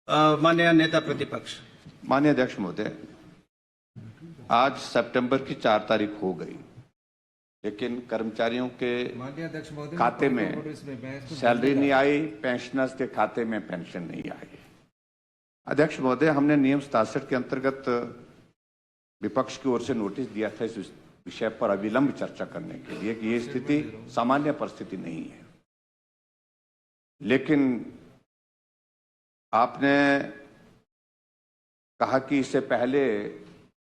माननीय नेता प्रतिपक्ष। माननीय अध्यक्ष महोदय, आज सितंबर की 4 तारीख हो गई, लेकिन कर्मचारियों के खाते में सैलरी नहीं आई, पेंशनर्स के खाते में पेंशन नहीं आई। अध्यक्ष महोदय, हमने नियम 67 के अंतर्गत विपक्ष की ओर से नोटिस दिया था इस विषय पर अविलंब चर्चा करने के लिए कि ये स्थिति सामान्य परिस्थिति नहीं है, लेकिन आपने कहा कि इससे पहले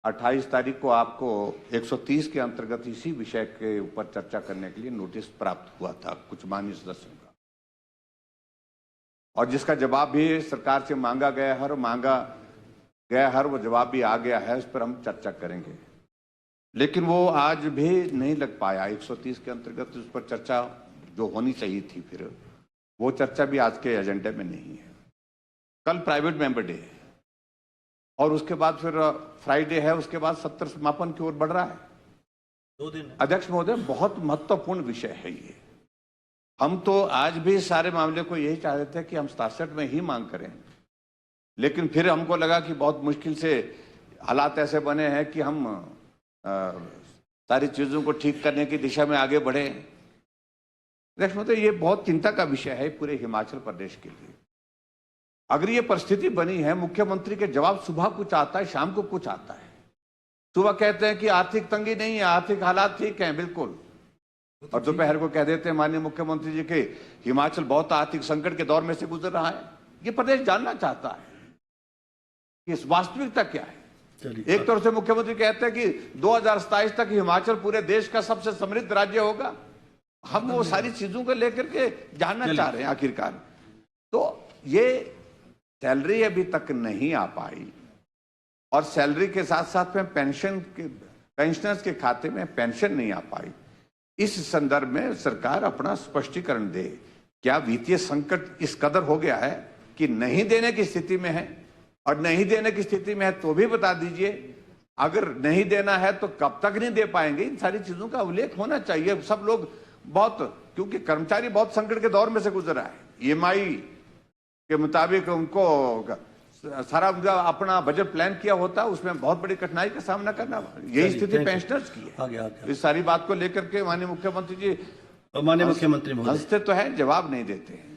28 तारीख को आपको 130 के अंतर्गत इसी विषय के ऊपर चर्चा करने के लिए नोटिस प्राप्त हुआ था कुछ माननीय सदस्यों का, और जिसका जवाब भी सरकार से मांगा गया हर वो जवाब भी आ गया है, उस पर हम चर्चा करेंगे। लेकिन वो आज भी नहीं लग पाया 130 के अंतर्गत उस पर चर्चा जो होनी चाहिए थी, फिर वो चर्चा भी आज के एजेंडे में नहीं है। कल प्राइवेट मेंबर डे है और उसके बाद फिर फ्राइडे है, उसके बाद सत्र समापन की ओर बढ़ रहा है। 2 दिन। अध्यक्ष महोदय, बहुत महत्वपूर्ण विषय है ये। हम तो आज भी सारे मामले को यही चाह रहे थे कि हम 67 में ही मांग करें, लेकिन फिर हमको लगा कि बहुत मुश्किल से हालात ऐसे बने हैं कि हम सारी चीजों को ठीक करने की दिशा में आगे बढ़े। अध्यक्ष महोदय, ये बहुत चिंता का विषय है पूरे हिमाचल प्रदेश के लिए। अगर ये परिस्थिति बनी है, मुख्यमंत्री के जवाब सुबह कुछ आता है, शाम को कुछ आता है। सुबह कहते हैं कि आर्थिक तंगी नहीं है, आर्थिक हालात ठीक हैं, बिल्कुल, और दोपहर को कह देते हैं माननीय मुख्यमंत्री जी के हिमाचल बहुत आर्थिक संकट के दौर में से गुजर रहा है। ये प्रदेश जानना चाहता है कि इस वास्तविकता क्या है। एक तरफ से मुख्यमंत्री कहते हैं कि 2027 तक हिमाचल पूरे देश का सबसे समृद्ध राज्य होगा। हम वो सारी चीजों को लेकर के जानना चाह रहे हैं आखिरकार। तो ये सैलरी अभी तक नहीं आ पाई, और सैलरी के साथ साथ में पेंशनर्स के खाते में पेंशन नहीं आ पाई। इस संदर्भ में सरकार अपना स्पष्टीकरण दे। क्या वित्तीय संकट इस कदर हो गया है कि नहीं देने की स्थिति में है, और नहीं देने की स्थिति में है तो भी बता दीजिए। अगर नहीं देना है तो कब तक नहीं दे पाएंगे, इन सारी चीजों का उल्लेख होना चाहिए। सब लोग क्योंकि कर्मचारी बहुत संकट के दौर में से गुजरा है। ईएमआई के मुताबिक उनको सारा अपना बजट प्लान किया होता है, उसमें बहुत बड़ी कठिनाई का सामना करना। यही स्थिति पेंशनर्स की है। इस सारी बात को लेकर के माननीय मुख्यमंत्री जी हंसते तो है, जवाब नहीं देते हैं।